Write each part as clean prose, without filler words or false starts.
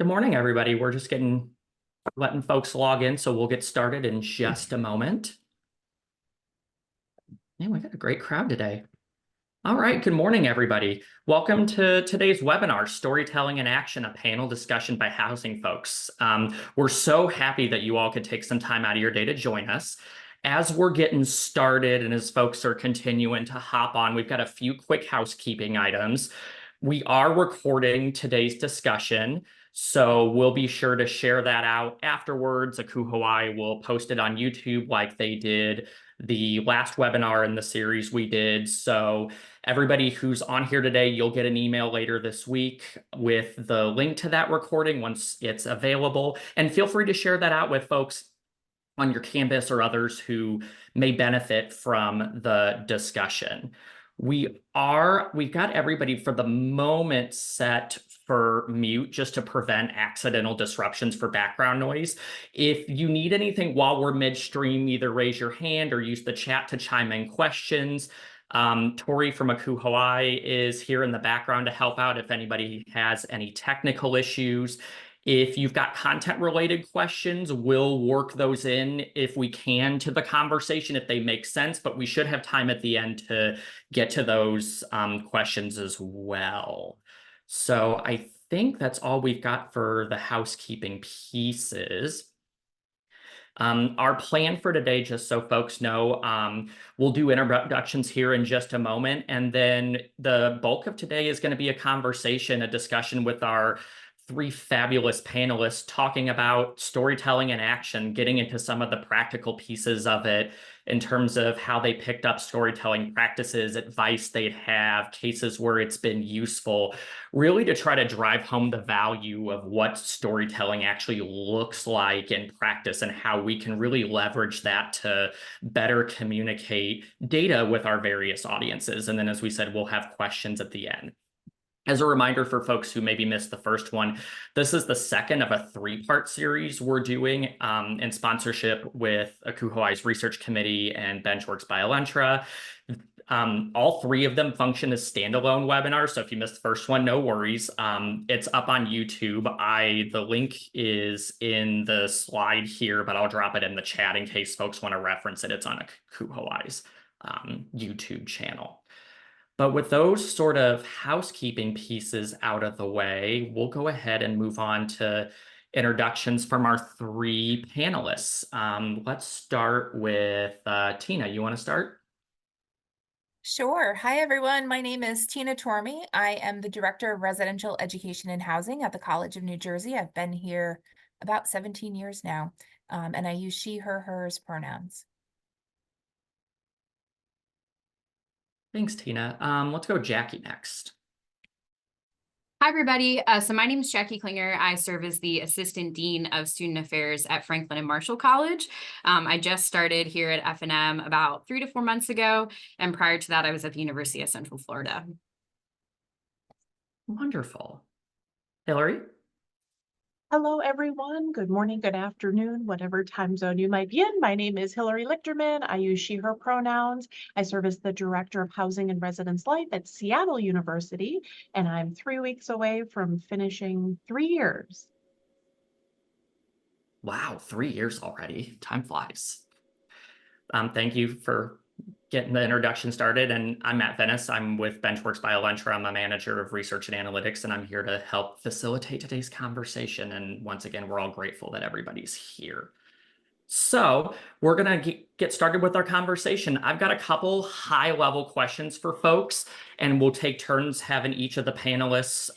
Good morning, everybody. We're just letting folks log in, so we'll get started in just a moment. Man, we've got a great crowd today. All right, good morning, everybody. Welcome to today's webinar, Storytelling in Action, a panel discussion by housing folks. We're so happy that you all could take some time out of your day to join us. As we're getting started and as folks are continuing to hop on, we've got a few quick housekeeping items. We are recording today's discussion, so we'll be sure to share that out afterwards. ACUHO-I will post it on YouTube like they did the last webinar in the series we did. So everybody who's on here today, you'll get an email later this week with the link to that recording once it's available. And feel free to share that out with folks on your campus or others who may benefit from the discussion. We've got everybody for the moment set for mute just to prevent accidental disruptions for background noise. If you need anything while we're midstream, either raise your hand or use the chat to chime in questions. Tori from ACUHO-I is here in the background to help out if anybody has any technical issues. If you've got content-related questions, we'll work those in if we can to the conversation, if they make sense, but we should have time at the end to get to those questions as well. So I think that's all we've got for the housekeeping pieces. Our plan for today, just so folks know, we'll do introductions here in just a moment, and then the bulk of today is going to be a conversation, a discussion with our three fabulous panelists talking about storytelling in action, getting into some of the practical pieces of it in terms of how they picked up storytelling practices, advice they'd have, cases where it's been useful, really to try to drive home the value of what storytelling actually looks like in practice and how we can really leverage that to better communicate data with our various audiences. And then, as we said, we'll have questions at the end. As a reminder for folks who maybe missed the first one, this is the second of a three-part series we're doing in sponsorship with ACUHO-I's Research Committee and Benchworks by Elentra. All three of them function as standalone webinars, so if you missed the first one, no worries. It's up on YouTube. The link is in the slide here, but I'll drop it in the chat in case folks want to reference it. It's on ACUHO-I's YouTube channel. But with those sort of housekeeping pieces out of the way, we'll go ahead and move on to introductions from our three panelists. Let's start with Tina. You want to start? Sure. Hi, everyone. My name is Tina Tormey. I am the Director of Residential Education and Housing at the College of New Jersey. I've been here about 17 years now, and I use she, her, hers pronouns. Thanks, Tina. Let's go Jackie next. Hi, everybody. So my name is Jackie Klinger. I serve as the Assistant Dean of Student Affairs at Franklin and Marshall College. I just started here at F&M about 3 to 4 months ago. And prior to that, I was at the University of Central Florida. Wonderful. Hilary? Hello, everyone. Good morning, good afternoon, whatever time zone you might be in. My name is Hilary Lichterman. I use she, her pronouns. I serve as the Director of Housing and Residence Life at Seattle University, and I'm 3 weeks away from finishing 3 years. Wow, 3 years already. Time flies. Thank you for getting the introduction started. And I'm Matt Venice. I'm with Benchworks by Elentra. I'm a manager of research and analytics, and I'm here to help facilitate today's conversation. And once again, we're all grateful that everybody's here. So we're going to get started with our conversation. I've got a couple high-level questions for folks, and we'll take turns having each of the panelists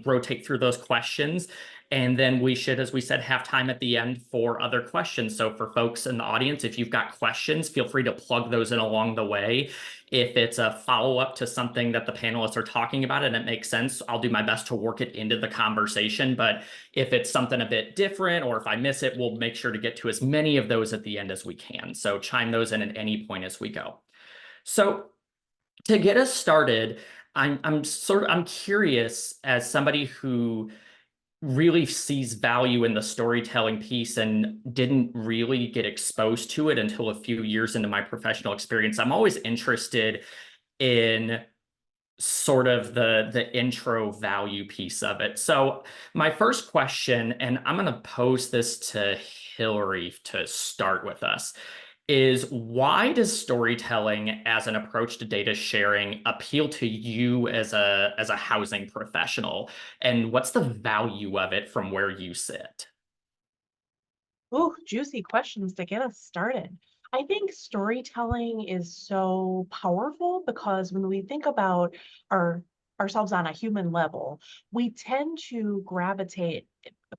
rotate through those questions. And then we should, as we said, have time at the end for other questions. So for folks in the audience, if you've got questions, feel free to plug those in along the way. If it's a follow-up to something that the panelists are talking about and it makes sense, I'll do my best to work it into the conversation. But if it's something a bit different or if I miss it, we'll make sure to get to as many of those at the end as we can. So chime those in at any point as we go. So to get us started, I'm curious, as somebody who really sees value in the storytelling piece and didn't really get exposed to it until a few years into my professional experience. I'm always interested in sort of the intro value piece of it. So my first question, and I'm going to pose this to Hilary to start with us, is why does storytelling as an approach to data sharing appeal to you as a housing professional? And what's the value of it from where you sit? Ooh, juicy questions to get us started. I think storytelling is so powerful because when we think about our ourselves on a human level, we tend to gravitate,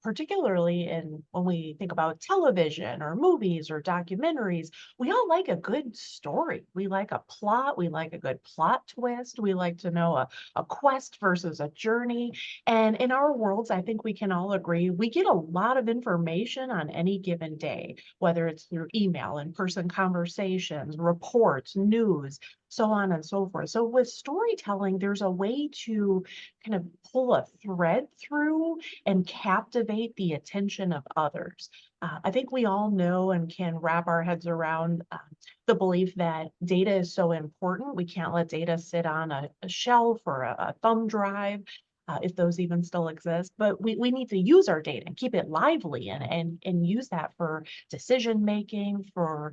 particularly in when we think about television or movies or documentaries, we all like a good story. We like a plot, we like a good plot twist, we like to know a quest versus a journey. And in our worlds, I think we can all agree we get a lot of information on any given day, whether it's through email, in-person conversations, reports, news, so on and so forth. So with storytelling, there's a way to kind of pull a thread through and captivate the attention of others. I think we all know and can wrap our heads around the belief that data is so important. We can't let data sit on a shelf or a thumb drive. If those even still exist, but we need to use our data and keep it lively and use that for decision making, for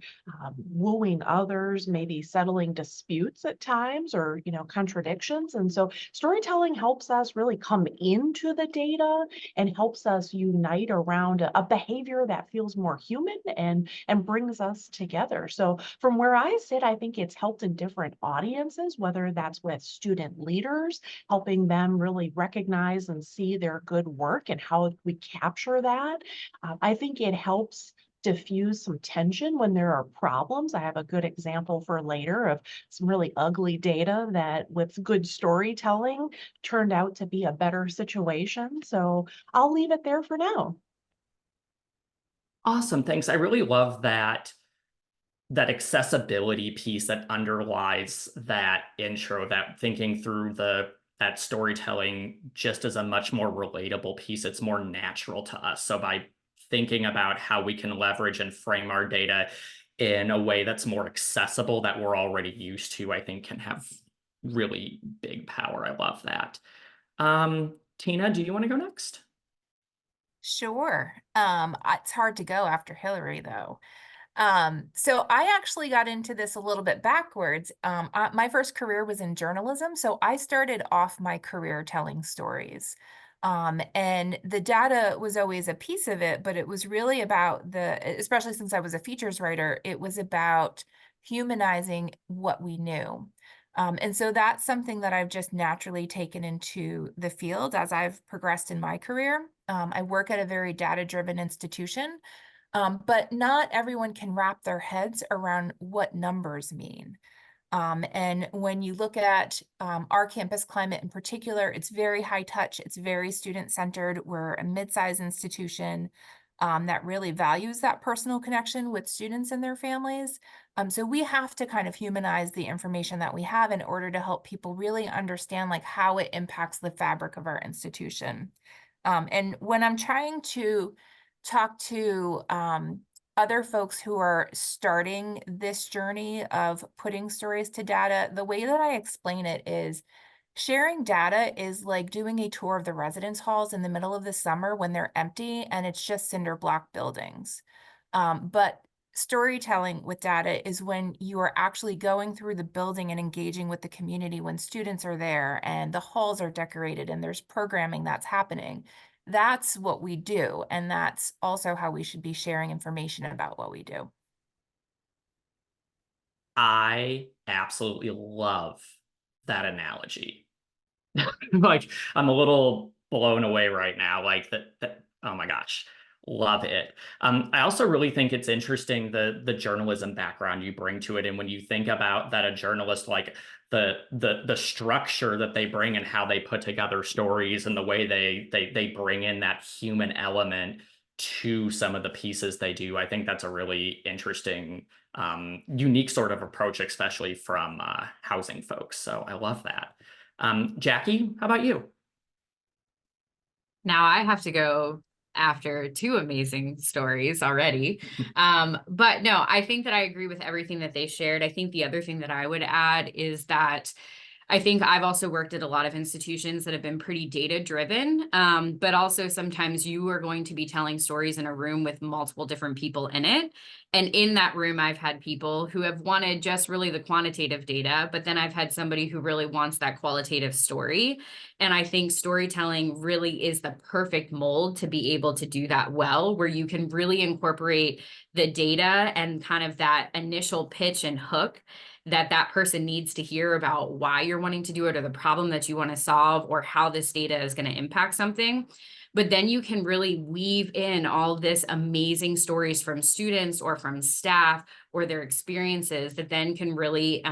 wooing others, maybe settling disputes at times or contradictions. And so storytelling helps us really come into the data and helps us unite around a behavior that feels more human and brings us together. So from where I sit, I think it's helped in different audiences, whether that's with student leaders, helping them really recognize and see their good work and how we capture that. I think it helps diffuse some tension when there are problems. I have a good example for later of some really ugly data that with good storytelling turned out to be a better situation. So I'll leave it there for now. Awesome, thanks. I really love that accessibility piece that underlies that intro, that thinking through that storytelling just as a much more relatable piece. It's more natural to us. So by thinking about how we can leverage and frame our data in a way that's more accessible, that we're already used to, I think can have really big power. I love that. Tina, do you want to go next? Sure. It's hard to go after Hilary though. So I actually got into this a little bit backwards. My first career was in journalism, so I started off my career telling stories. And the data was always a piece of it, but it was really about especially since I was a features writer, it was about humanizing what we knew. And so that's something that I've just naturally taken into the field as I've progressed in my career. I work at a very data-driven institution. But not everyone can wrap their heads around what numbers mean. And when you look at our campus climate in particular, it's very high touch, it's very student-centered. We're a mid-sized institution that really values that personal connection with students and their families. So we have to kind of humanize the information that we have in order to help people really understand like how it impacts the fabric of our institution. And when I'm trying to talk to other folks who are starting this journey of putting stories to data, the way that I explain it is sharing data is like doing a tour of the residence halls in the middle of the summer when they're empty and it's just cinder block buildings. But storytelling with data is when you are actually going through the building and engaging with the community when students are there and the halls are decorated and there's programming that's happening. That's what we do. And that's also how we should be sharing information about what we do. I absolutely love that analogy. Like, I'm a little blown away right now. Like that, oh my gosh, love it. I also really think it's interesting the journalism background you bring to it. And when you think about that, a journalist, like the structure that they bring and how they put together stories and the way they bring in that human element to some of the pieces they do, I think that's a really interesting, unique sort of approach, especially from housing folks. So I love that. Jackie, how about you? Now I have to go after two amazing stories already. But no, I think that I agree with everything that they shared. I think the other thing that I would add is that I think I've also worked at a lot of institutions that have been pretty data driven, but also sometimes you are going to be telling stories in a room with multiple different people in it. And in that room, I've had people who have wanted just really the quantitative data, but then I've had somebody who really wants that qualitative story. And I think storytelling really is the perfect mold to be able to do that well, where you can really incorporate the data and kind of that initial pitch and hook that person needs to hear about why you're wanting to do it, or the problem that you want to solve, or how this data is going to impact something. But then you can really weave in all this amazing stories from students or from staff or their experiences that then can really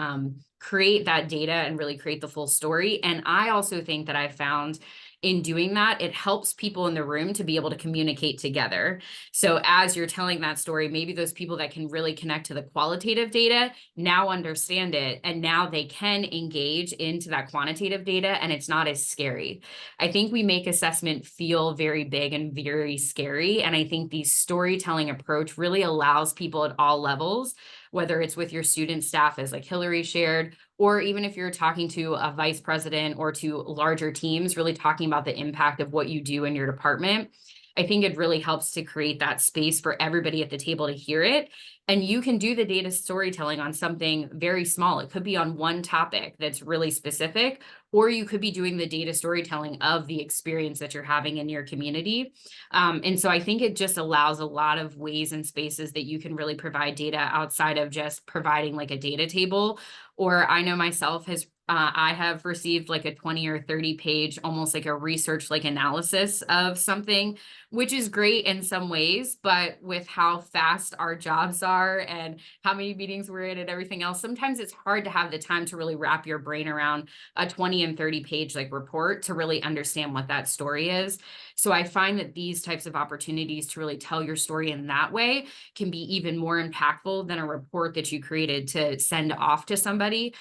create that data and really create the full story. And I also think that I've found in doing that, it helps people in the room to be able to communicate together. So as you're telling that story, maybe those people that can really connect to the qualitative data now understand it, and now they can engage into that quantitative data, and it's not as scary. I think we make assessment feel very big and very scary. And I think the storytelling approach really allows people at all levels, whether it's with your student staff, as like Hilary shared, or even if you're talking to a vice president or to larger teams, really talking about the impact of what you do in your department. I think it really helps to create that space for everybody at the table to hear it. And you can do the data storytelling on something very small. It could be on one topic that's really specific, or you could be doing the data storytelling of the experience that you're having in your community. And so I think it just allows a lot of ways and spaces that you can really provide data outside of just providing like a data table. Or I know myself I have received like a 20 or 30 page, almost like a research like analysis of something, which is great in some ways, but with how fast our jobs are and how many meetings we're in and everything else, sometimes it's hard to have the time to really wrap your brain around a 20 and 30 page like report to really understand what that story is. So I find that these types of opportunities to really tell your story in that way can be even more impactful than a report that you created to send off to somebody,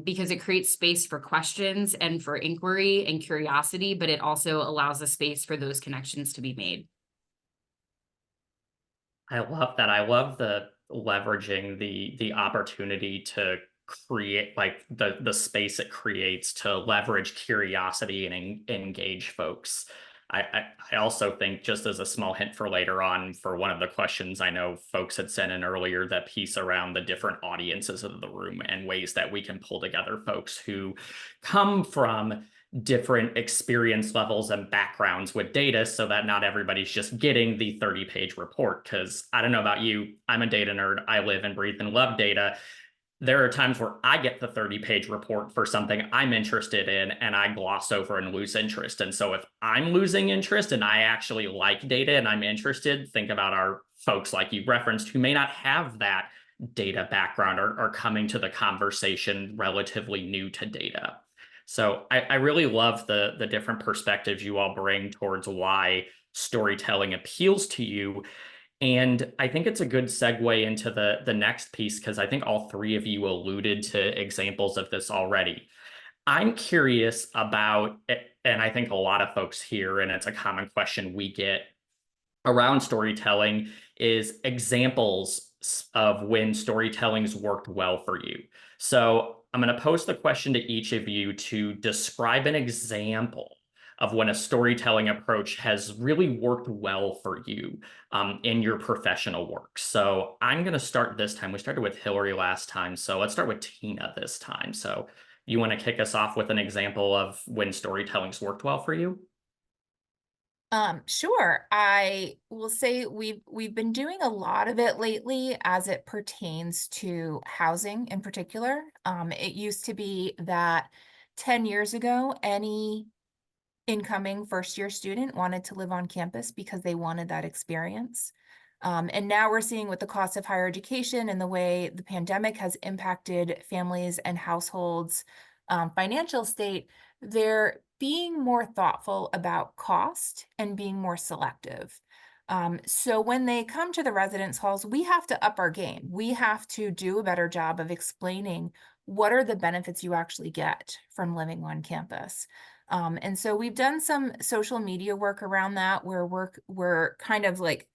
because it creates space for questions and for inquiry and curiosity, but it also allows a space for those connections to be made. I love that. I love the leveraging the opportunity to create like the space it creates to leverage curiosity and engage folks. I also think, just as a small hint for later on, for one of the questions I know folks had sent in earlier, that piece around the different audiences of the room and ways that we can pull together folks who come from different experience levels and backgrounds with data, so that not everybody's just getting the 30-page report. Because I don't know about you, I'm a data nerd. I live and breathe and love data. There are times where I get the 30-page report for something I'm interested in and I gloss over and lose interest. And so if I'm losing interest and I actually like data and I'm interested, think about our folks like you referenced who may not have that data background or are coming to the conversation relatively new to data. So I really love the different perspectives you all bring towards why storytelling appeals to you. And I think it's a good segue into the next piece, because I think all three of you alluded to examples of this already. I'm curious about, and I think a lot of folks here, and it's a common question we get around storytelling, is examples of when storytelling's worked well for you. So I'm going to pose the question to each of you to describe an example of when a storytelling approach has really worked well for you in your professional work. So I'm going to start this time. We started with Hilary last time, so let's start with Tina this time. So you want to kick us off with an example of when storytelling's worked well for you? Sure. I will say we've been doing a lot of it lately as it pertains to housing in particular. It used to be that 10 years ago, any incoming first-year student wanted to live on campus because they wanted that experience. And now we're seeing with the cost of higher education and the way the pandemic has impacted families and households' financial state, they're being more thoughtful about cost and being more selective. So when they come to the residence halls, we have to up our game. We have to do a better job of explaining what are the benefits you actually get from living on campus. And so we've done some social media work around that, where we're kind of like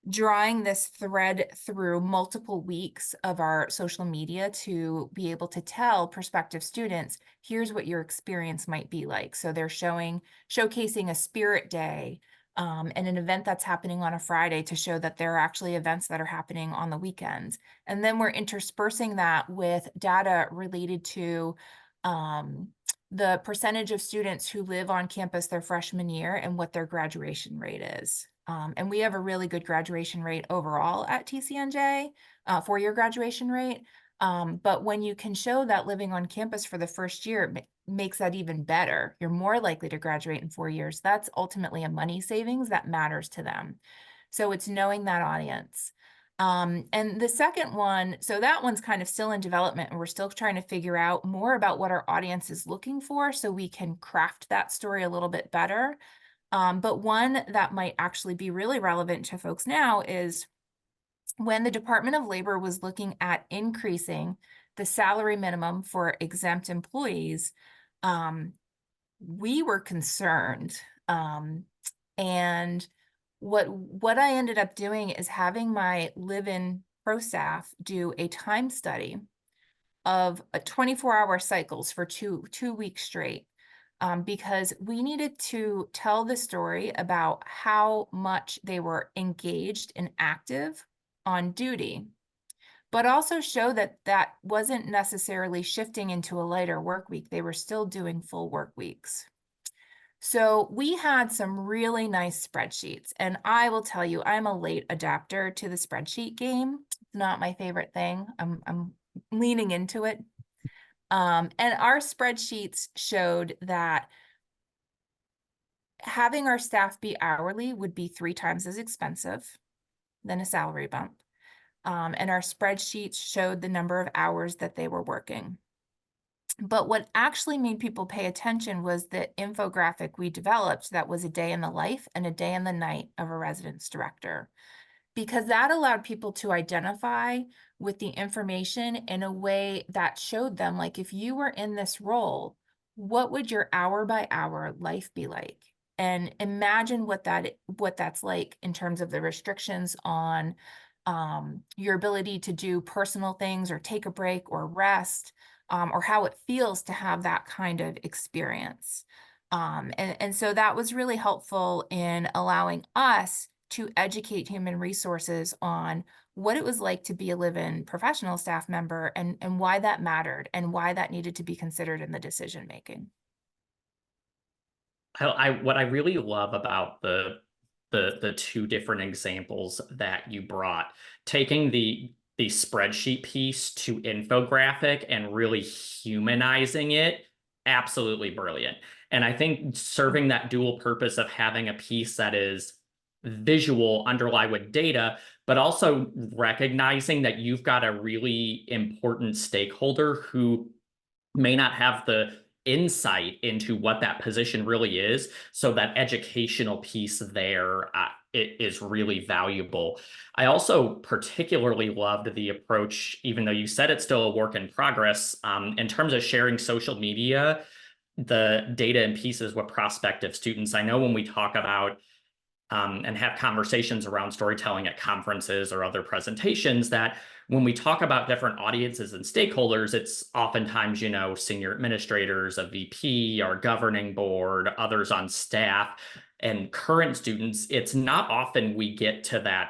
drawing this thread through multiple weeks of our social media to be able to tell prospective students, here's what your experience might be like. So they're showcasing a spirit day and an event that's happening on a Friday to show that there are actually events that are happening on the weekends. And then we're interspersing that with data related to the percentage of students who live on campus their freshman year and what their graduation rate is. And we have a really good graduation rate overall at TCNJ, 4-year graduation rate. But when you can show that living on campus for the first year makes that even better, you're more likely to graduate in 4 years. That's ultimately a money savings that matters to them. So it's knowing that audience. And the second one, so that one's kind of still in development, and we're still trying to figure out more about what our audience is looking for so we can craft that story a little bit better. But one that might actually be really relevant to folks now is when the Department of Labor was looking at increasing the salary minimum for exempt employees, we were concerned. And what I ended up doing is having my live-in pro staff do a time study of a 24-hour cycles for two weeks straight. Because we needed to tell the story about how much they were engaged and active on duty, but also show that that wasn't necessarily shifting into a lighter work week. They were still doing full work weeks. So we had some really nice spreadsheets, and I will tell you, I'm a late adapter to the spreadsheet game. It's not my favorite thing. I'm leaning into it. And our spreadsheets showed that having our staff be hourly would be 3 times as expensive than a salary bump. And our spreadsheets showed the number of hours that they were working. But what actually made people pay attention was the infographic we developed that was a day in the life and a day in the night of a residence director, because that allowed people to identify with the information in a way that showed them, like, if you were in this role, what would your hour by hour life be like? And imagine what that's like in terms of the restrictions on your ability to do personal things or take a break or rest, or how it feels to have that kind of experience. And so that was really helpful in allowing us to educate human resources on what it was like to be a live-in professional staff member and why that mattered and why that needed to be considered in the decision making. What I really love about the 2 different examples that you brought, taking the spreadsheet piece to infographic and really humanizing it, absolutely brilliant. And I think serving that dual purpose of having a piece that is visual underlie with data, but also recognizing that you've got a really important stakeholder who may not have the insight into what that position really is. So that educational piece there it is really valuable. I also particularly loved the approach, even though you said it's still a work in progress, in terms of sharing social media, the data and pieces with prospective students. I know when we talk about and have conversations around storytelling at conferences or other presentations, that when we talk about different audiences and stakeholders, it's oftentimes, senior administrators, a VP, our governing board, others on staff, and current students. It's not often we get to that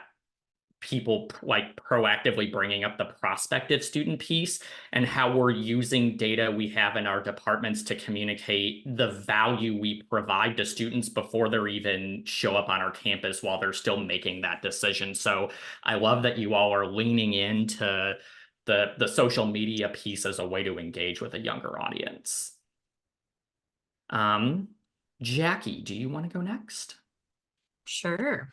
people like proactively bringing up the prospective student piece and how we're using data we have in our departments to communicate the value we provide to students before they're even show up on our campus while they're still making that decision. So I love that you all are leaning into the social media piece as a way to engage with a younger audience. Jackie, do you want to go next? Sure.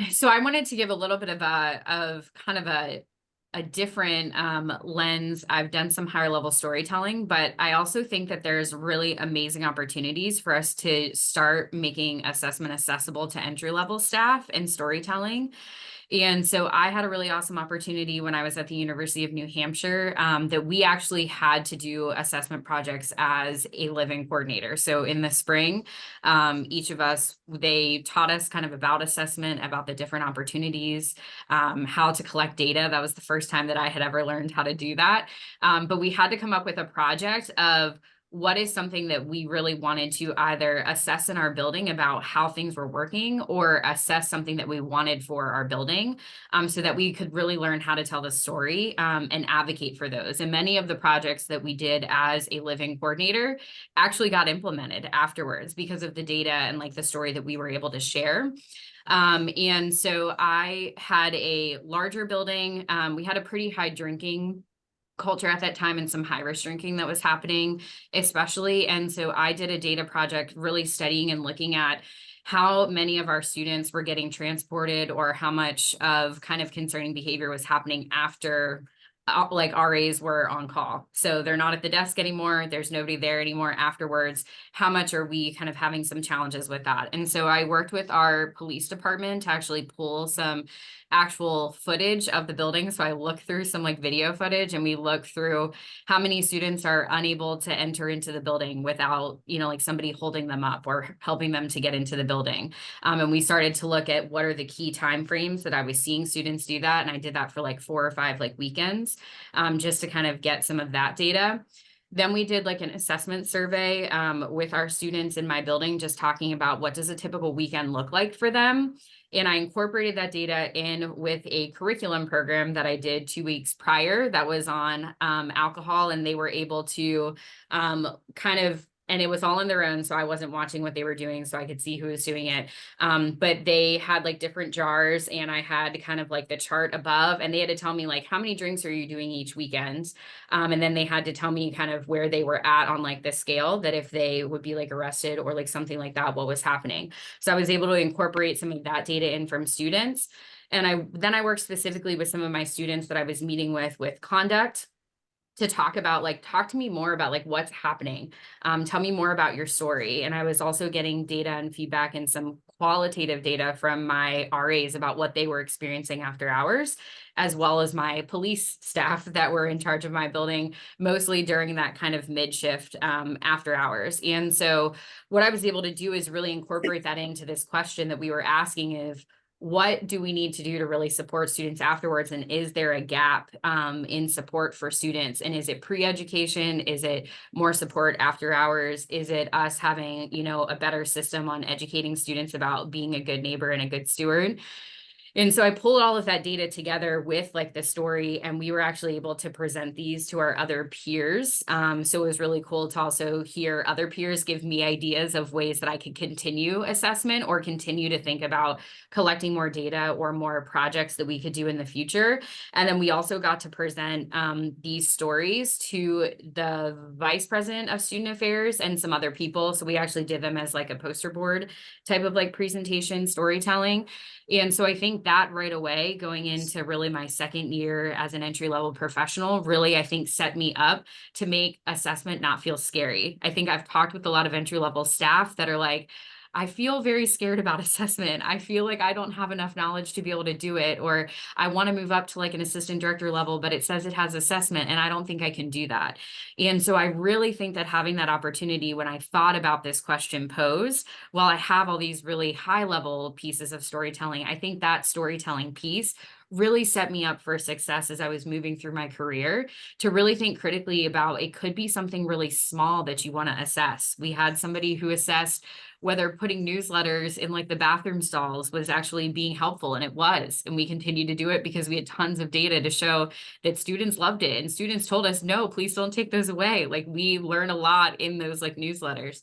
So I wanted to give a little bit of a different lens. I've done some higher level storytelling, but I also think that there's really amazing opportunities for us to start making assessment accessible to entry level staff and storytelling. And so I had a really awesome opportunity when I was at the University of New Hampshire that we actually had to do assessment projects as a living coordinator. So in the spring, each of us, they taught us kind of about assessment, about the different opportunities, how to collect data. That was the first time that I had ever learned how to do that. But we had to come up with a project of what is something that we really wanted to either assess in our building about how things were working, or assess something that we wanted for our building, so that we could really learn how to tell the story and advocate for those. And many of the projects that we did as a living coordinator actually got implemented afterwards because of the data and like the story that we were able to share. And so I had a larger building. We had a pretty high drinking culture at that time and some high risk drinking that was happening, especially. And so I did a data project really studying and looking at how many of our students were getting transported, or how much of kind of concerning behavior was happening after like RAs were on call. So they're not at the desk anymore. There's nobody there anymore afterwards. How much are we kind of having some challenges with that? And so I worked with our police department to actually pull some actual footage of the building. So I looked through some like video footage, and we looked through how many students are unable to enter into the building without, you know, like somebody holding them up or helping them to get into the building. And we started to look at what are the key time frames that I was seeing students do that. And I did that for like 4 or 5 like weekends, just to kind of get some of that data. Then we did like an assessment survey with our students in my building, just talking about what does a typical weekend look like for them. And I incorporated that data in with a curriculum program that I did 2 weeks prior that was on alcohol, and they were able to kind of, and it was all on their own, so I wasn't watching what they were doing, so I could see who was doing it. But they had like different jars, and I had kind of like the chart above, and they had to tell me like, how many drinks are you doing each weekend? And then they had to tell me kind of where they were at on like the scale, that if they would be like arrested or like something like that, what was happening. So I was able to incorporate some of that data in from students. And I worked specifically with some of my students that I was meeting with conduct, to talk about like, talk to me more about like what's happening. Tell me more about your story. And I was also getting data and feedback and some qualitative data from my RAs about what they were experiencing after hours, as well as my police staff that were in charge of my building, mostly during that kind of mid-shift after hours. And so what I was able to do is really incorporate that into this question that we were asking of, what do we need to do to really support students afterwards? And is there a gap in support for students? And is it pre-education? Is it more support after hours? Is it us having, you know, a better system on educating students about being a good neighbor and a good steward? And so I pulled all of that data together with like the story, and we were actually able to present these to our other peers. So it was really cool to also hear other peers give me ideas of ways that I could continue assessment or continue to think about collecting more data or more projects that we could do in the future. And then we also got to present these stories to the vice president of student affairs and some other people. So we actually did them as like a poster board type of like presentation storytelling. And so I think that right away, going into really my second year as an entry-level professional, really, I think set me up to make assessment not feel scary. I think I've talked with a lot of entry-level staff that are like, I feel very scared about assessment. I feel like I don't have enough knowledge to be able to do it, or I want to move up to like an assistant director level, but it says it has assessment and I don't think I can do that. And so I really think that having that opportunity, when I thought about this question posed, while I have all these really high level pieces of storytelling, I think that storytelling piece really set me up for success as I was moving through my career, to really think critically about, it could be something really small that you want to assess. We had somebody who assessed whether putting newsletters in like the bathroom stalls was actually being helpful, and it was. And we continued to do it because we had tons of data to show that students loved it. And students told us, no, please don't take those away. Like, we learn a lot in those like newsletters.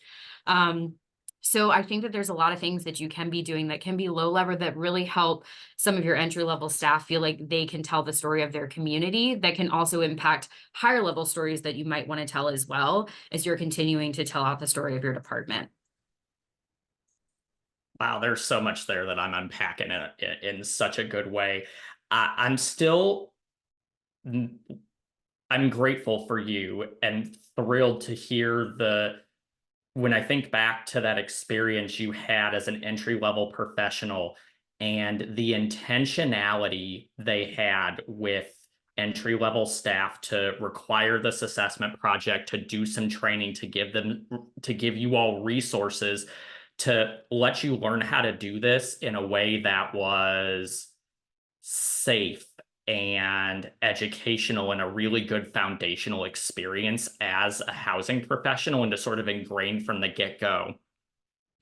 So I think that there's a lot of things that you can be doing that can be low level, that really help some of your entry level staff feel like they can tell the story of their community, that can also impact higher level stories that you might want to tell as well, as you're continuing to tell out the story of your department. Wow, there's so much there that I'm unpacking in such a good way. I'm grateful for you and thrilled to hear when I think back to that experience you had as an entry-level professional, and the intentionality they had with entry-level staff to require this assessment project, to do some training, to give you all resources to let you learn how to do this in a way that was safe and educational and a really good foundational experience as a housing professional, and to sort of ingrain from the get-go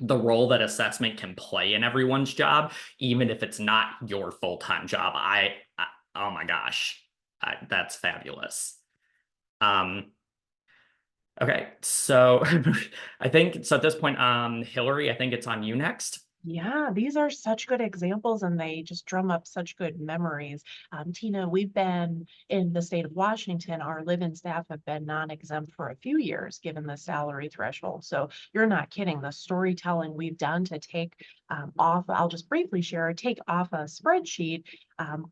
the role that assessment can play in everyone's job, even if it's not your full-time job. Oh my gosh, that's fabulous. Okay, so I think so at this point, Hilary, I think it's on you next. Yeah, these are such good examples and they just drum up such good memories. Tina, we've been in the state of Washington, our live-in staff have been non-exempt for a few years, given the salary threshold. So you're not kidding. The storytelling we've done to take off, I'll just briefly share, take off a spreadsheet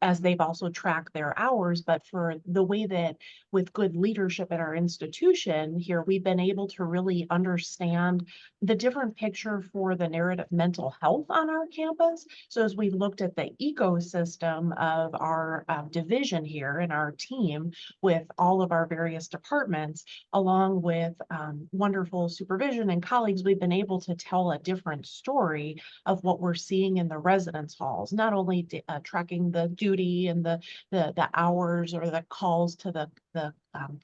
as they've also tracked their hours, but for the way that with good leadership at our institution here, we've been able to really understand the different picture for the narrative mental health on our campus. So as we looked at the ecosystem of our division here and our team with all of our various departments, along with wonderful supervision and colleagues, we've been able to tell a different story of what we're seeing in the residence halls, not only tracking the duty and the hours or the calls to the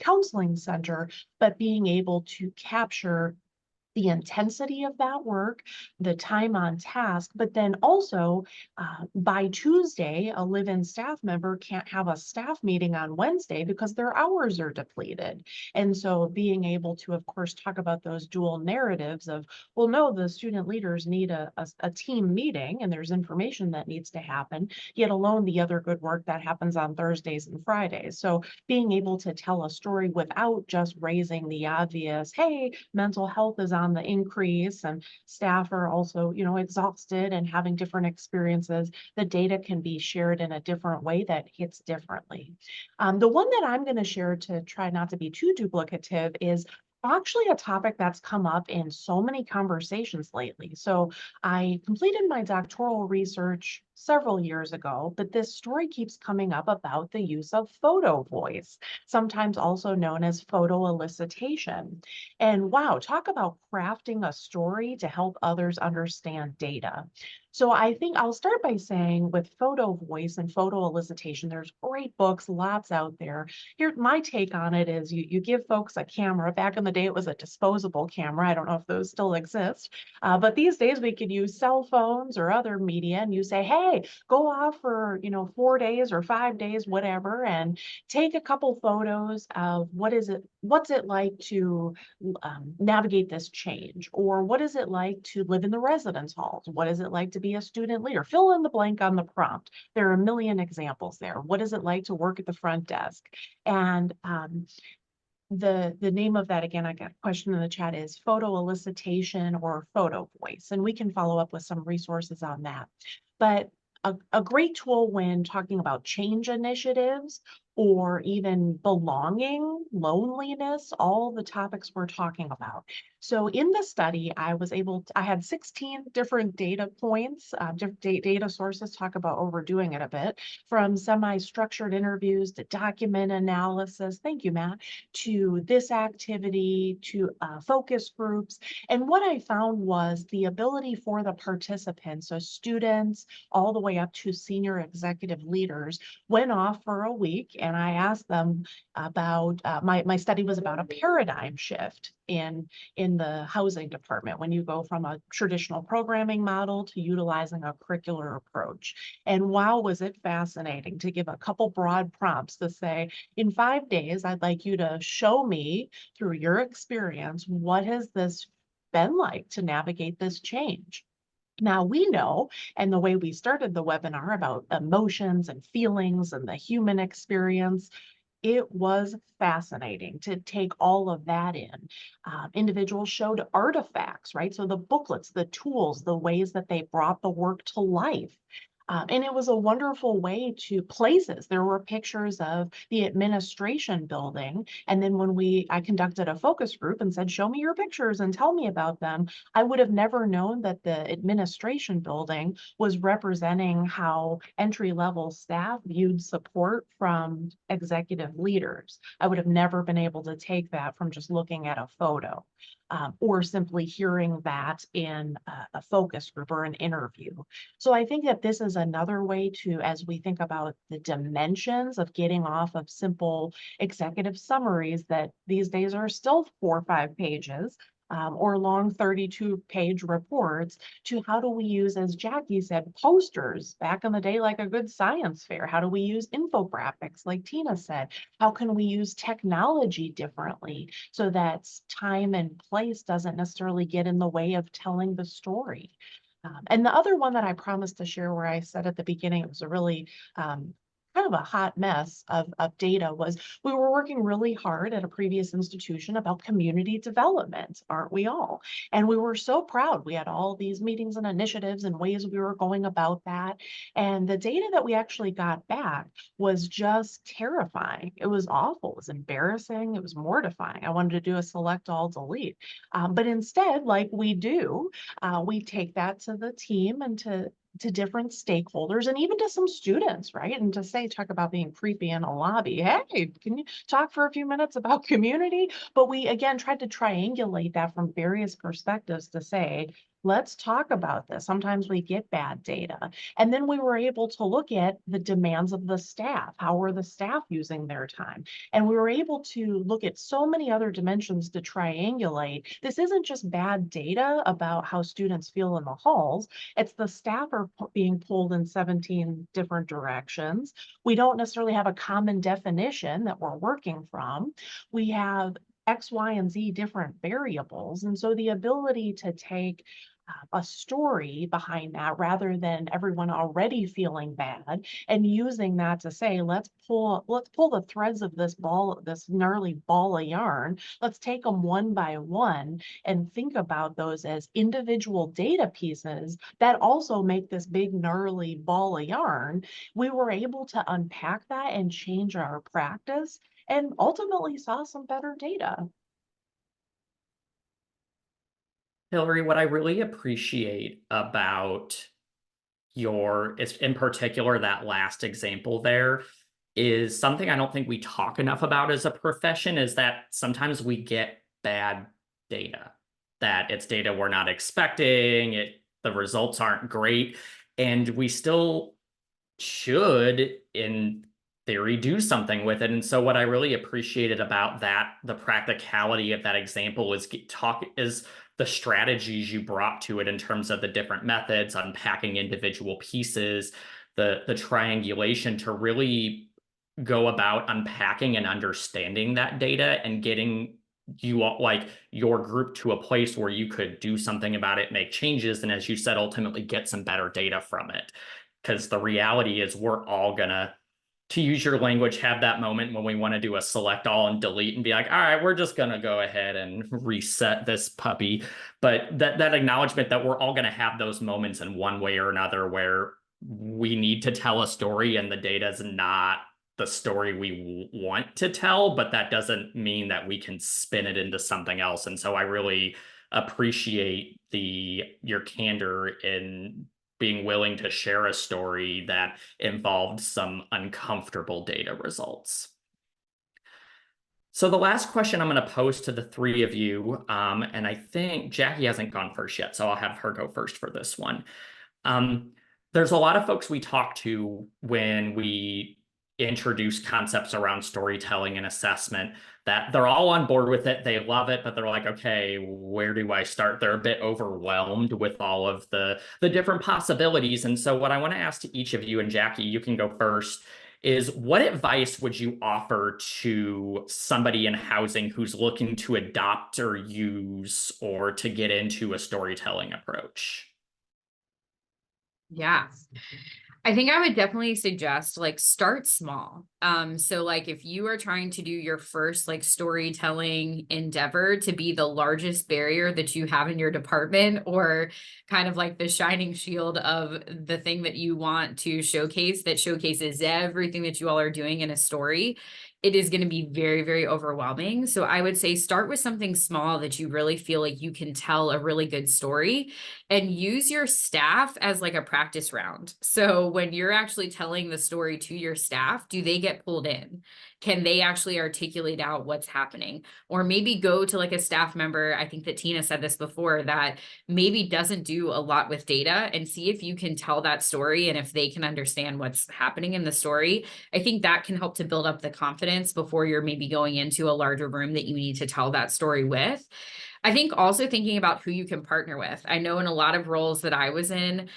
counseling center, but being able to capture the intensity of that work, the time on task, but then also by Tuesday, a live-in staff member can't have a staff meeting on Wednesday because their hours are depleted. And so being able to, of course, talk about those dual narratives of, well, no, the student leaders need a team meeting and there's information that needs to happen, yet alone the other good work that happens on Thursdays and Fridays. So being able to tell a story without just raising the obvious, hey, mental health is on the increase and staff are also, exhausted and having different experiences, the data can be shared in a different way that hits differently. The one that I'm going to share to try not to be too duplicative is actually a topic that's come up in so many conversations lately. So I completed my doctoral research several years ago, but this story keeps coming up about the use of photo voice, sometimes also known as photo elicitation. And wow, talk about crafting a story to help others understand data. So I think I'll start by saying with photo voice and photo elicitation, there's great books, lots out there. Here, my take on it is you give folks a camera. Back in the day, it was a disposable camera. I don't know if those still exist, but these days we could use cell phones or other media and you say, hey, go off for, 4 days or 5 days, whatever, and take a couple photos of what's it like to navigate this change? Or what is it like to live in the residence halls? What is it like to be a student leader? Fill in the blank on the prompt. There are a million examples there. What is it like to work at the front desk? And the name of that, again, I got a question in the chat, is photo elicitation or photo voice. And we can follow up with some resources on that. But a great tool when talking about change initiatives or even belonging, loneliness, all the topics we're talking about. So in the study, I had 16 different data points, different data sources, talk about overdoing it a bit, from semi-structured interviews to document analysis, thank you, Matt, to this activity, to focus groups. And what I found was the ability for the participants, so students all the way up to senior executive leaders, went off for a week and I asked them about, my study was about a paradigm shift in the housing department when you go from a traditional programming model to utilizing a curricular approach. And wow, was it fascinating to give a couple broad prompts to say, in 5 days, I'd like you to show me through your experience, what has this been like to navigate this change? Now we know, and the way we started the webinar about emotions and feelings and the human experience, it was fascinating to take all of that in. Individuals showed artifacts, right? So the booklets, the tools, the ways that they brought the work to life. And it was a wonderful way to places. There were pictures of the administration building. And then when I conducted a focus group and said, show me your pictures and tell me about them, I would have never known that the administration building was representing how entry-level staff viewed support from executive leaders. I would have never been able to take that from just looking at a photo. Or simply hearing that in a focus group or an interview. So I think that this is another way to, as we think about the dimensions of getting off of simple executive summaries that these days are still 4 or 5 pages, or long 32-page reports, to how do we use, as Jackie said, posters back in the day, like a good science fair? How do we use infographics, like Tina said? How can we use technology differently so that time and place doesn't necessarily get in the way of telling the story? And the other one that I promised to share, where I said at the beginning, it was a really kind of a hot mess of data, was we were working really hard at a previous institution about community development, aren't we all? And we were so proud. We had all these meetings and initiatives and ways we were going about that. And the data that we actually got back was just terrifying. It was awful. It was embarrassing. It was mortifying. I wanted to do a select all delete. But instead, like we do, we take that to the team and to different stakeholders and even to some students, right? And to say, talk about being creepy in a lobby. Hey, can you talk for a few minutes about community? But we, again, tried to triangulate that from various perspectives to say, let's talk about this. Sometimes we get bad data. And then we were able to look at the demands of the staff. How are the staff using their time? And we were able to look at so many other dimensions to triangulate. This isn't just bad data about how students feel in the halls. It's the staff are being pulled in 17 different directions. We don't necessarily have a common definition that we're working from. We have X, Y, and Z different variables. And so the ability to take a story behind that rather than everyone already feeling bad and using that to say, let's pull the threads of this gnarly ball of yarn. Let's take them one by one and think about those as individual data pieces that also make this big gnarly ball of yarn. We were able to unpack that and change our practice and ultimately saw some better data. Hilary, what I really appreciate about in particular, that last example there, is something I don't think we talk enough about as a profession, is that sometimes we get bad data, that it's data we're not expecting, the results aren't great, and we still should, in theory, do something with it. And so what I really appreciated about that, the practicality of that example, is the strategies you brought to it in terms of the different methods, unpacking individual pieces, the triangulation to really go about unpacking and understanding that data and getting your group to a place where you could do something about it, make changes, and as you said, ultimately get some better data from it. Because the reality is we're all gonna, to use your language, have that moment when we want to do a select all and delete and be like, all right, we're just going to go ahead and reset this puppy. But that acknowledgement that we're all going to have those moments in one way or another where we need to tell a story and the data is not the story we want to tell, but that doesn't mean that we can spin it into something else. And so I really appreciate your candor in being willing to share a story that involved some uncomfortable data results. So the last question I'm going to pose to the three of you, and I think Jackie hasn't gone first yet, so I'll have her go first for this one. There's a lot of folks we talk to when we introduce concepts around storytelling and assessment that they're all on board with it. They love it, but they're like, okay, where do I start? They're a bit overwhelmed with all of the different possibilities. And so what I want to ask to each of you, and Jackie, you can go first, is what advice would you offer to somebody in housing who's looking to adopt or use or to get into a storytelling approach? Yeah. I think I would definitely suggest like start small. So like if you are trying to do your first like storytelling endeavor to be the largest barrier that you have in your department, or kind of like the shining shield of the thing that you want to showcase that showcases everything that you all are doing in a story, it is going to be very, very overwhelming. So I would say start with something small that you really feel like you can tell a really good story, and use your staff as like a practice round. So when you're actually telling the story to your staff, do they get pulled in? Can they actually articulate out what's happening? Or maybe go to like a staff member, I think that Tina said this before, that maybe doesn't do a lot with data, and see if you can tell that story and if they can understand what's happening in the story. I think that can help to build up the confidence before you're maybe going into a larger room that you need to tell that story with. I think also thinking about who you can partner with. I know in a lot of roles that I was in,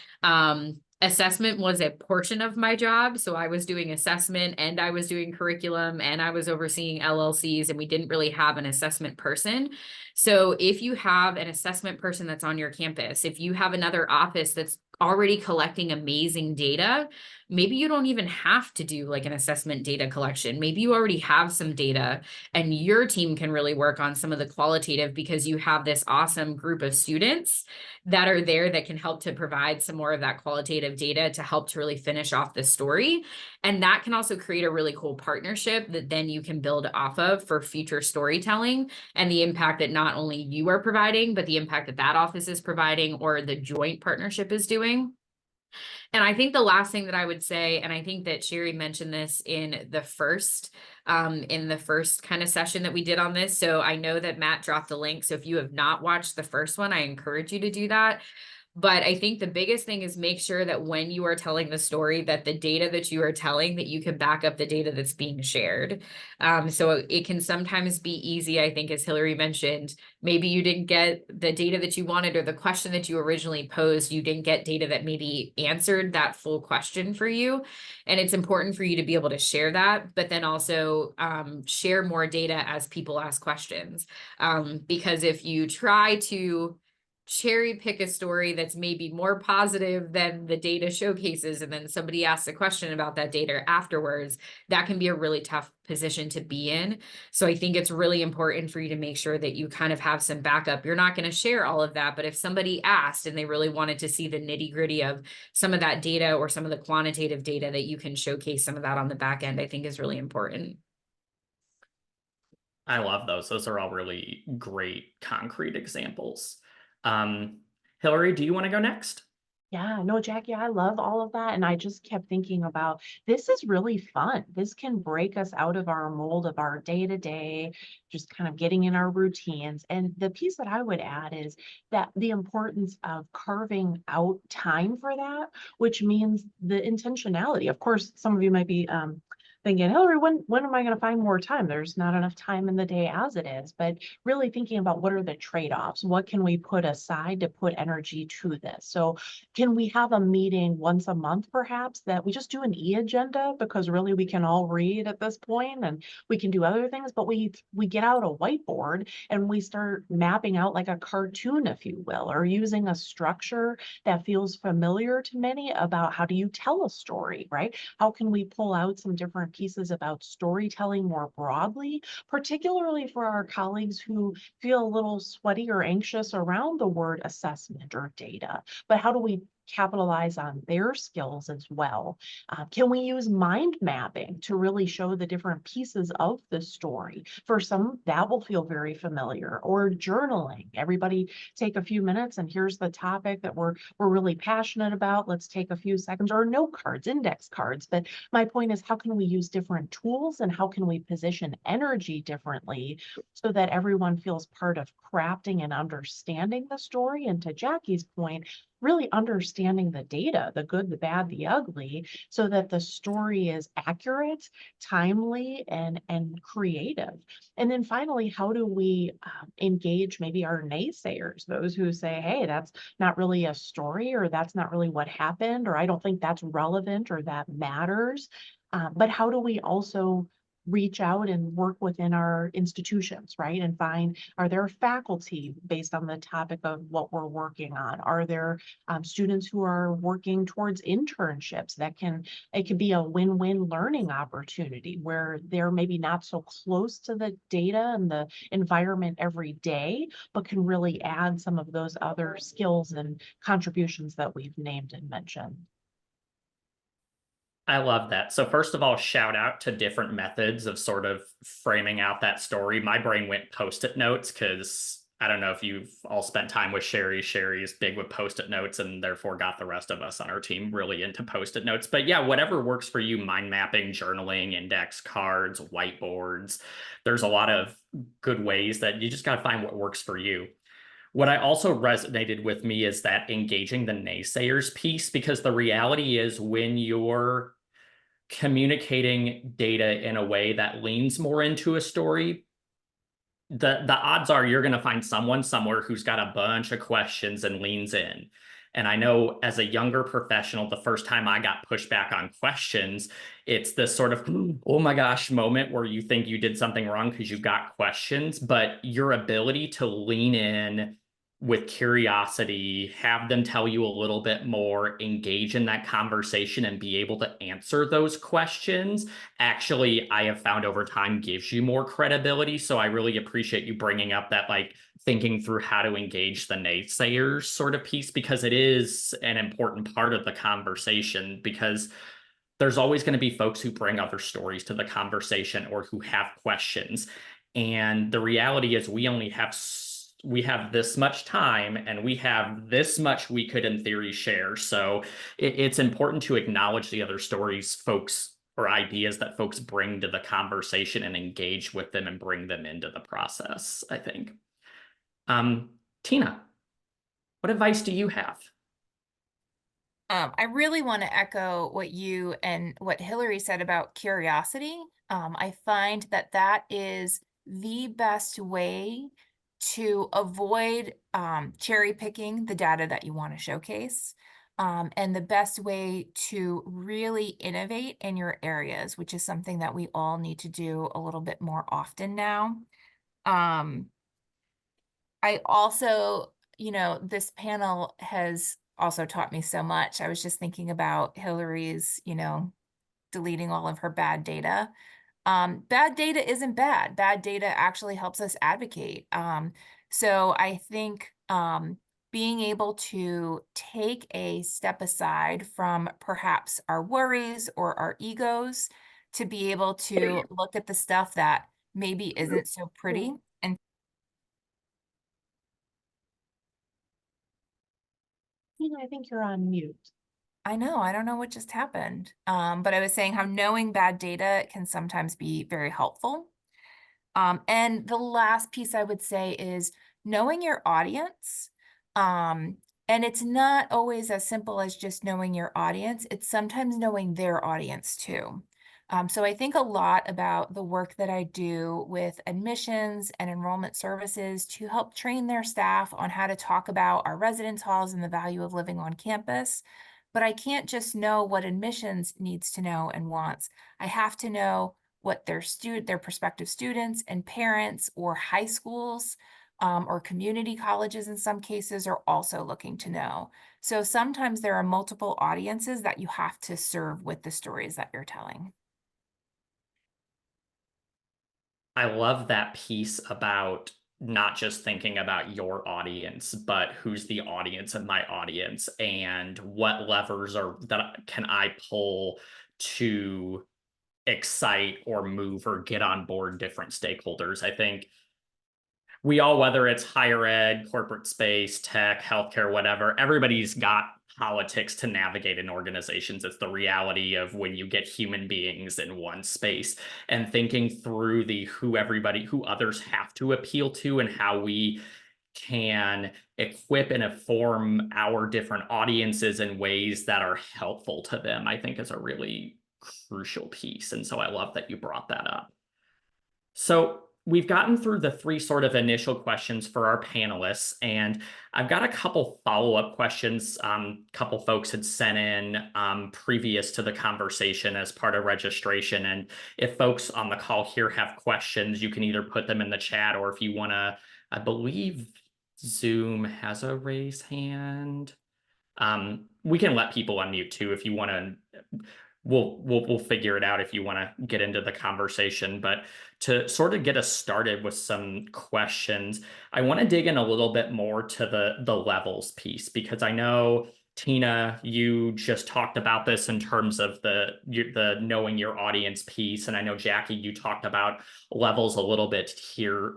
assessment was a portion of my job. So I was doing assessment and I was doing curriculum and I was overseeing LLCs, and we didn't really have an assessment person. So if you have an assessment person that's on your campus, if you have another office that's already collecting amazing data, maybe you don't even have to do like an assessment data collection. Maybe you already have some data and your team can really work on some of the qualitative, because you have this awesome group of students that are there that can help to provide some more of that qualitative data to help to really finish off the story. And that can also create a really cool partnership that then you can build off of for future storytelling, and the impact that not only you are providing, but the impact that that office is providing or the joint partnership is doing. And I think the last thing that I would say, and I think that Sherry mentioned this in the first kind of session that we did on this. So I know that Matt dropped the link. So if you have not watched the first one, I encourage you to do that. But I think the biggest thing is make sure that when you are telling the story, that the data that you are telling, that you can back up the data that's being shared. So it can sometimes be easy, I think, as Hilary mentioned, maybe you didn't get the data that you wanted, or the question that you originally posed, you didn't get data that maybe answered that full question for you. And it's important for you to be able to share that, but then also share more data as people ask questions. Because if you try to cherry pick a story that's maybe more positive than the data showcases, and then somebody asks a question about that data afterwards, that can be a really tough position to be in. So I think it's really important for you to make sure that you kind of have some backup. You're not going to share all of that, but if somebody asked and they really wanted to see the nitty-gritty of some of that data or some of the quantitative data, that you can showcase some of that on the back end, I think is really important. I love those. Those are all really great concrete examples. Hilary, do you want to go next? Yeah, no, Jackie, I love all of that. And I just kept thinking about this is really fun. This can break us out of our mold of our day-to-day, just kind of getting in our routines. And the piece that I would add is that the importance of carving out time for that, which means the intentionality. Of course, some of you might be thinking, Hilary, when am I going to find more time? There's not enough time in the day as it is, but really thinking about what are the trade-offs? What can we put aside to put energy to this? So can we have a meeting once a month, perhaps, that we just do an e-agenda, because really we can all read at this point and we can do other things, but we get out a whiteboard and we start mapping out like a cartoon, if you will, or using a structure that feels familiar to many about how do you tell a story, right? How can we pull out some different pieces about storytelling more broadly, particularly for our colleagues who feel a little sweaty or anxious around the word assessment or data, but how do we capitalize on their skills as well? Can we use mind mapping to really show the different pieces of the story? For some, that will feel very familiar. Or journaling. Everybody take a few minutes and here's the topic that we're really passionate about. Let's take a few seconds. Or note cards, index cards. But my point is, how can we use different tools and how can we position energy differently so that everyone feels part of crafting and understanding the story? And to Jackie's point, really understanding the data, the good, the bad, the ugly, so that the story is accurate, timely, and creative. And then finally, how do we engage maybe our naysayers, those who say, hey, that's not really a story, or that's not really what happened, or I don't think that's relevant or that matters. But how do we also reach out and work within our institutions, right? And find, are there faculty based on the topic of what we're working on? Are there students who are working towards internships it can be a win-win learning opportunity where they're maybe not so close to the data and the environment every day, but can really add some of those other skills and contributions that we've named and mentioned. I love that. So first of all, shout out to different methods of sort of framing out that story. My brain went Post-it notes because I don't know if you've all spent time with Sherry. Sherry is big with Post-it notes and therefore got the rest of us on our team really into Post-it notes. But yeah, whatever works for you, mind mapping, journaling, index cards, whiteboards. There's a lot of good ways that you just got to find what works for you. What I also resonated with me is that engaging the naysayers piece, because the reality is when you're communicating data in a way that leans more into a story, the odds are you're going to find someone somewhere who's got a bunch of questions and leans in. And I know as a younger professional, the first time I got pushback on questions, it's this sort of, oh my gosh, moment where you think you did something wrong because you got questions, but your ability to lean in with curiosity, have them tell you a little bit more, engage in that conversation and be able to answer those questions, actually, I have found over time gives you more credibility. So I really appreciate you bringing up that, like, thinking through how to engage the naysayers sort of piece, because it is an important part of the conversation, because there's always going to be folks who bring other stories to the conversation or who have questions. And the reality is we only have this much time and we have this much we could in theory share. So it's important to acknowledge the other stories folks or ideas that folks bring to the conversation and engage with them and bring them into the process, I think. Tina, what advice do you have? I really want to echo what you and what Hilary said about curiosity. I find that that is the best way to avoid cherry picking the data that you want to showcase. And the best way to really innovate in your areas, which is something that we all need to do a little bit more often now. I also, this panel has also taught me so much. I was just thinking about Hilary's, deleting all of her bad data. Bad data isn't bad. Bad data actually helps us advocate. So I think being able to take a step aside from perhaps our worries or our egos to be able to look at the stuff that maybe isn't so pretty and I think you're on mute. I know, I don't know what just happened. But I was saying how knowing bad data can sometimes be very helpful. And the last piece I would say is knowing your audience. And it's not always as simple as just knowing your audience. It's sometimes knowing their audience too. So I think a lot about the work that I do with admissions and enrollment services to help train their staff on how to talk about our residence halls and the value of living on campus. But I can't just know what admissions needs to know and wants. I have to know what their prospective students and parents or high schools or community colleges in some cases are also looking to know. So sometimes there are multiple audiences that you have to serve with the stories that you're telling. I love that piece about not just thinking about your audience, but who's the audience of my audience and what levers can I pull to excite or move or get on board different stakeholders. I think we all, whether it's higher ed, corporate space, tech, healthcare, whatever, everybody's got politics to navigate in organizations. It's the reality of when you get human beings in one space, and thinking through who others have to appeal to and how we can equip and inform our different audiences in ways that are helpful to them, I think is a really crucial piece. And so I love that you brought that up. So we've gotten through the three sort of initial questions for our panelists, and I've got a couple follow-up questions. A couple folks had sent in previous to the conversation as part of registration. And if folks on the call here have questions, you can either put them in the chat, or if you want to, I believe Zoom has a raise hand. We can let people unmute too if you want to. We'll figure it out if you want to get into the conversation. But to sort of get us started with some questions, I want to dig in a little bit more to the levels piece, because I know, Tina, you just talked about this in terms of the knowing your audience piece, and I know, Jackie, you talked about levels a little bit here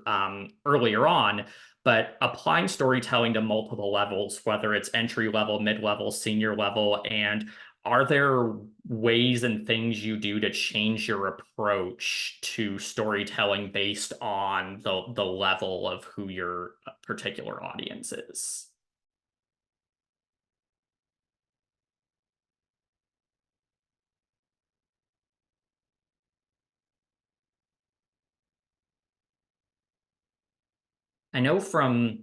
earlier on. But applying storytelling to multiple levels, whether it's entry level, mid-level, senior level, and are there ways and things you do to change your approach to storytelling based on the level of who your particular audience is? I know from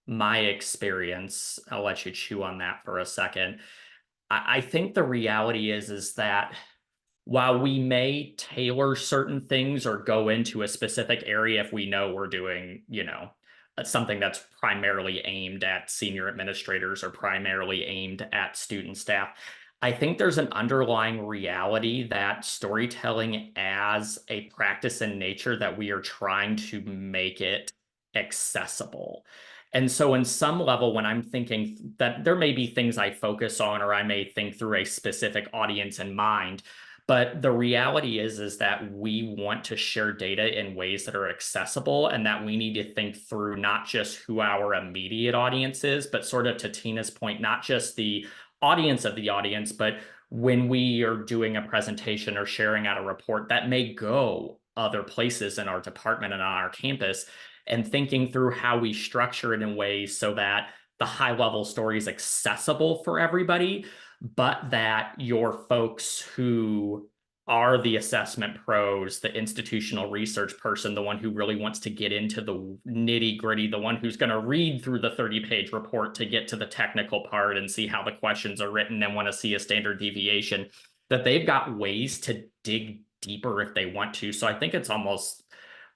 my experience, I'll let you chew on that for a second. I think the reality is that while we may tailor certain things or go into a specific area if we know we're doing, something that's primarily aimed at senior administrators or primarily aimed at student staff, I think there's an underlying reality that storytelling as a practice in nature, that we are trying to make it accessible. And so in some level, when I'm thinking that there may be things I focus on, or I may think through a specific audience in mind, but the reality is that we want to share data in ways that are accessible, and that we need to think through not just who our immediate audience is, but sort of to Tina's point, not just the audience of the audience, but when we are doing a presentation or sharing out a report that may go other places in our department and on our campus, and thinking through how we structure it in ways so that the high level story is accessible for everybody, but that your folks who are the assessment pros, the institutional research person, the one who really wants to get into the nitty gritty, the one who's going to read through the 30-page report to get to the technical part and see how the questions are written and want to see a standard deviation, that they've got ways to dig deeper if they want to. So I think it's almost,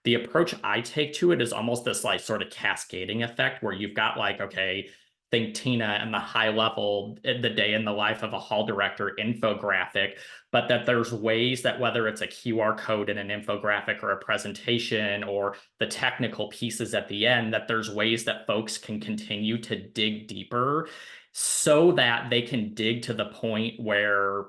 the approach I take to it is almost this like sort of cascading effect, where you've got like, okay, think Tina and the high level, the day in the life of a hall director infographic, but that there's ways that whether it's a QR code in an infographic or a presentation or the technical pieces at the end, that there's ways that folks can continue to dig deeper so that they can dig to the point where,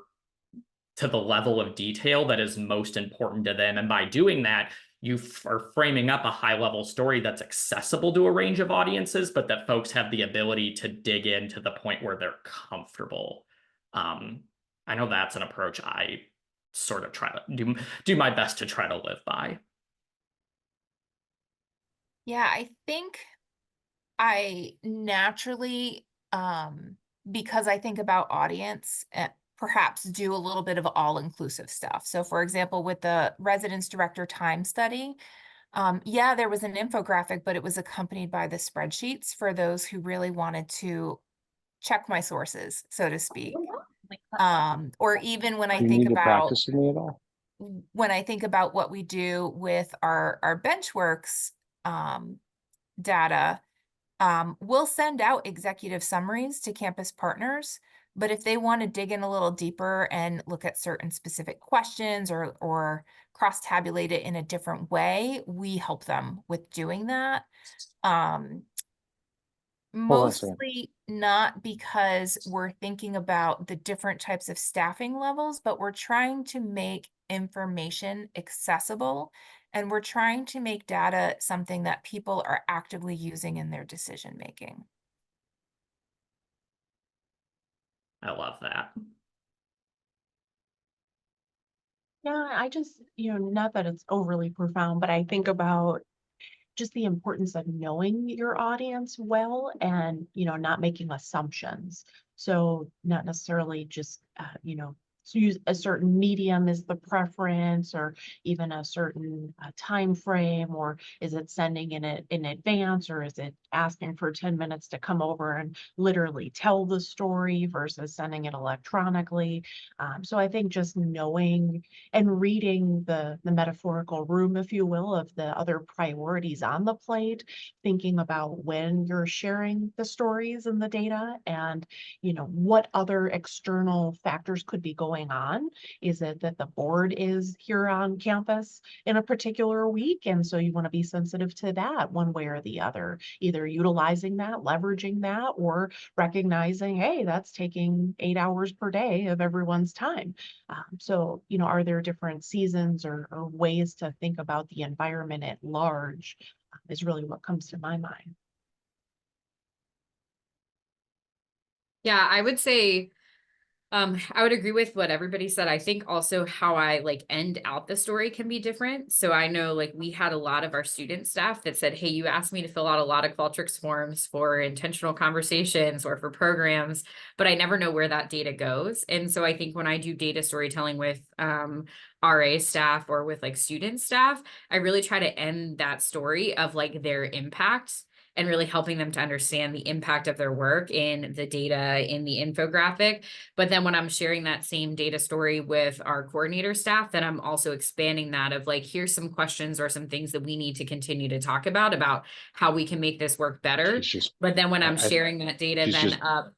to the level of detail that is most important to them. And by doing that, you are framing up a high level story that's accessible to a range of audiences, but that folks have the ability to dig in to the point where they're comfortable. I know that's an approach I sort of try to do my best to try to live by. Yeah, I think I naturally, because I think about audience, perhaps do a little bit of all-inclusive stuff. So for example, with the residence director time study, yeah, there was an infographic, but it was accompanied by the spreadsheets for those who really wanted to check my sources, so to speak. Or even when I Do you think need to about practice with me at all? when I think about what we do with our Benchworks data, we'll send out executive summaries to campus partners, but if they want to dig in a little deeper and look at certain specific questions or cross-tabulate it in a different way, we help them with doing that. Hold on a second. Mostly not because we're thinking about the different types of staffing levels, but we're trying to make information accessible, and we're trying to make data something that people are actively using in their decision making. I love that. Yeah, I just, not that it's overly profound, but I think about just the importance of knowing your audience well and, not making assumptions. So not necessarily just, use a certain medium is the preference, or even a certain time frame, or is it sending in advance, or is it asking for 10 minutes to come over and literally tell the story versus sending it electronically. So I think just knowing and reading the metaphorical room, if you will, of the other priorities on the plate, thinking about when you're sharing the stories and the data, and what other external factors could be going on. Is it that the board is here on campus in a particular week, and so you want to be sensitive to that one way or the other, either utilizing that, leveraging that, or recognizing, hey, that's taking 8 hours per day of everyone's time. So, are there different seasons or ways to think about the environment at large, is really what comes to my mind. Yeah, I would say, I would agree with what everybody said. I think also how I end out the story can be different. So I know we had a lot of our student staff that said, hey, you asked me to fill out a lot of Qualtrics forms for intentional conversations or for programs, but I never know where that data goes. And so I think when I do data storytelling with RA staff or with student staff, I really try to end that story of their impact and really helping them to understand the impact of their work in the data, in the infographic. But then when I'm sharing that same data story with our coordinator staff, then I'm also expanding that of here's some questions or some things that we need to continue to talk about how we can make this work better. But then when I'm sharing that data then up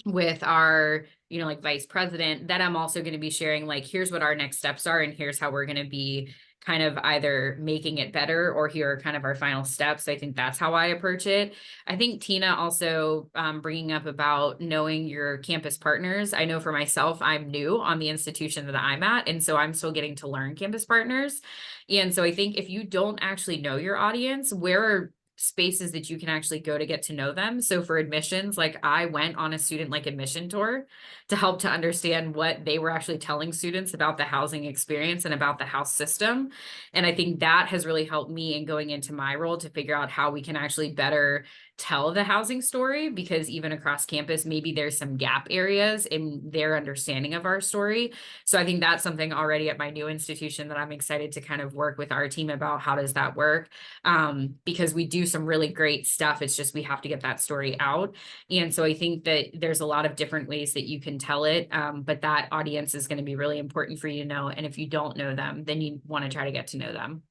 with our, vice president, then I'm also going to be sharing here's what our next steps are, and here's how we're going to be kind of either making it better, or here are kind of our final steps. I think that's how I approach it. I think Tina also bringing up about knowing your campus partners. I know for myself, I'm new on the institution that I'm at, and so I'm still getting to learn campus partners. And so I think if you don't actually know your audience, where are spaces that you can actually go to get to know them? So for admissions, I went on a student admission tour to help to understand what they were actually telling students about the housing experience and about the house system. And I think that has really helped me in going into my role to figure out how we can actually better tell the housing story, because even across campus, maybe there's some gap areas in their understanding of our story. So I think that's something already at my new institution that I'm excited to kind of work with our team about. How does that work? Because we do some really great stuff. It's just we have to get that story out. And so I think that there's a lot of different ways that you can tell it, but that audience is going to be really important for you to know. And if you don't know them, then you want to try to get to know them.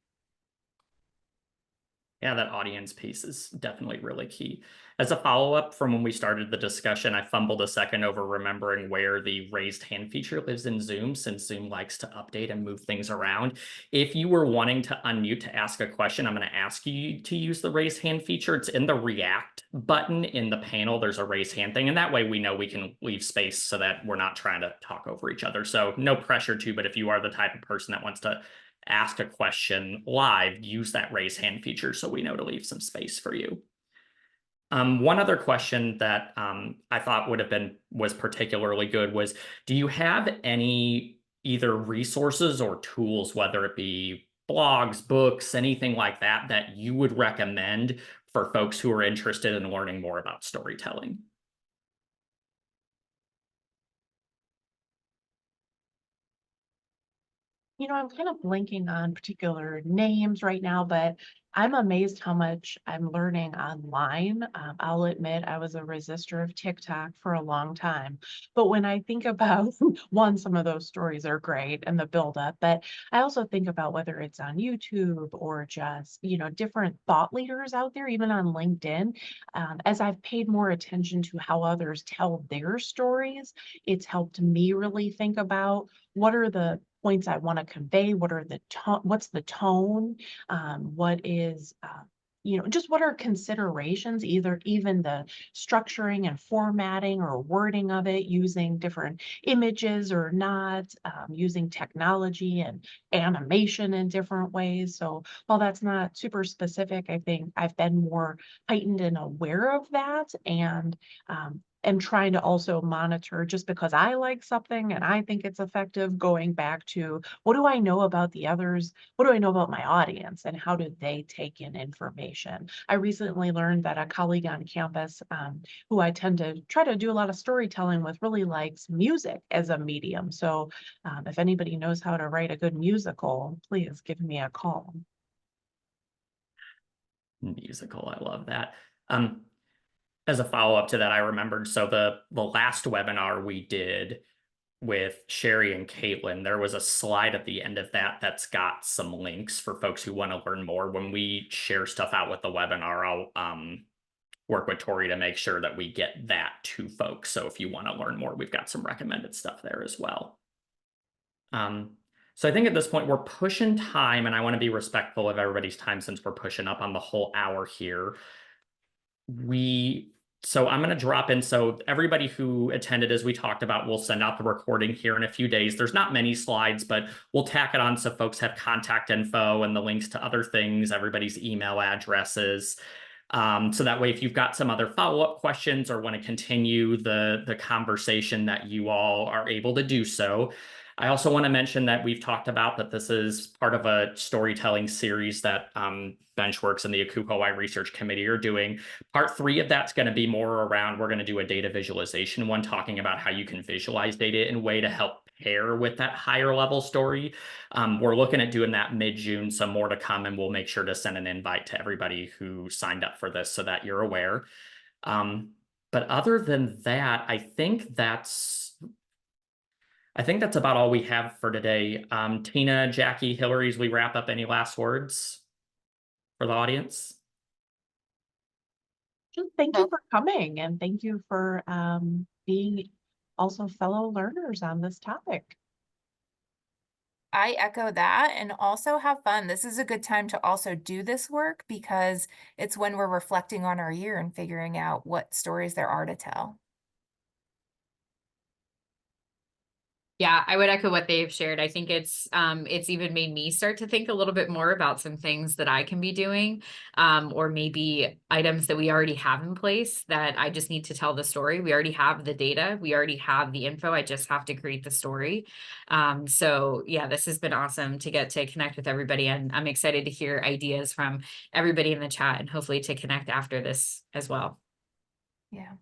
Yeah, that audience piece is definitely really key. As a follow-up from when we started the discussion, I fumbled a second over remembering where the raised hand feature lives in Zoom, since Zoom likes to update and move things around. If you were wanting to unmute to ask a question, I'm going to ask you to use the raise hand feature. It's in the React button in the panel. There's a raise hand thing, and that way we know we can leave space so that we're not trying to talk over each other. So no pressure to, but if you are the type of person that wants to ask a question live, use that raise hand feature so we know to leave some space for you. One other question that I thought was particularly good was, do you have any either resources or tools, whether it be blogs, books, anything like that, that you would recommend for folks who are interested in learning more about storytelling? I'm kind of blanking on particular names right now, but I'm amazed how much I'm learning online. I'll admit I was a resistor of TikTok for a long time. But when I think about, one, some of those stories are great and the buildup, but I also think about whether it's on YouTube or just, different thought leaders out there, even on LinkedIn. As I've paid more attention to how others tell their stories, it's helped me really think about what are the points I want to convey, what's the tone, what is just what are considerations, even the structuring and formatting or wording of it, using different images or not, using technology and animation in different ways. So while that's not super specific, I think I've been more heightened and aware of that, and and trying to also monitor, just because I like something and I think it's effective, going back to what do I know about the others? What do I know about my audience, and how do they take in information? I recently learned that a colleague on campus, who I tend to try to do a lot of storytelling with, really likes music as a medium. So if anybody knows how to write a good musical, please give me a call. Musical, I love that. As a follow-up to that, I remembered, so the last webinar we did with Sherry and Caitlin, there was a slide at the end of that that's got some links for folks who want to learn more. When we share stuff out with the webinar, I'll work with Tori to make sure that we get that to folks. So if you want to learn more, we've got some recommended stuff there as well. So I think at this point we're pushing time, and I want to be respectful of everybody's time since we're pushing up on the whole hour here. So I'm going to drop in. So everybody who attended, as we talked about, we'll send out the recording here in a few days. There's not many slides, but we'll tack it on so folks have contact info and the links to other things, everybody's email addresses. So that way, if you've got some other follow-up questions or want to continue the conversation, that you all are able to do so. I also want to mention that we've talked about that this is part of a storytelling series that Benchworks and the ACUHO-I Research Committee are doing. Part 3 of that's going to be more around, we're going to do a data visualization one, talking about how you can visualize data in a way to help pair with that higher level story. We're looking at doing that mid-June, so more to come, and we'll make sure to send an invite to everybody who signed up for this so that you're aware. But other than that, I think that's about all we have for today. Tina, Jackie, Hilary, as we wrap up, any last words for the audience? Just thank you for coming, and thank you for being also fellow learners on this topic. I echo that, and also have fun. This is a good time to also do this work because it's when we're reflecting on our year and figuring out what stories there are to tell. Yeah, I would echo what they've shared. I think it's even made me start to think a little bit more about some things that I can be doing, or maybe items that we already have in place that I just need to tell the story. We already have the data, we already have the info. I just have to create the story. So yeah, this has been awesome to get to connect with everybody, and I'm excited to hear ideas from everybody in the chat and hopefully to connect after this as well. Yeah.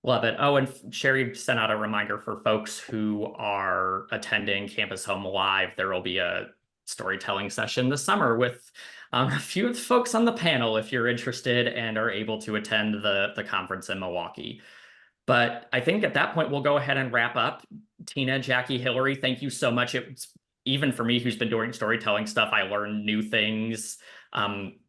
Love it. Oh, and Sherry sent out a reminder for folks who are attending Campus Home Live. There will be a storytelling session this summer with a few folks on the panel if you're interested and are able to attend the conference in Milwaukee. But I think at that point, we'll go ahead and wrap up. Tina, Jackie, Hilary, thank you so much. It's, even for me, who's been doing storytelling stuff, I learned new things,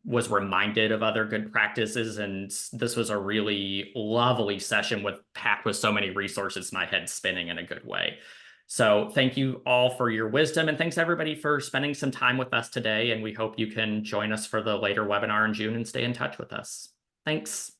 was reminded of other good practices, and this was a really lovely session packed with so many resources, my head spinning in a good way. So thank you all for your wisdom, and thanks everybody for spending some time with us today, and we hope you can join us for the later webinar in June and stay in touch with us. Thanks.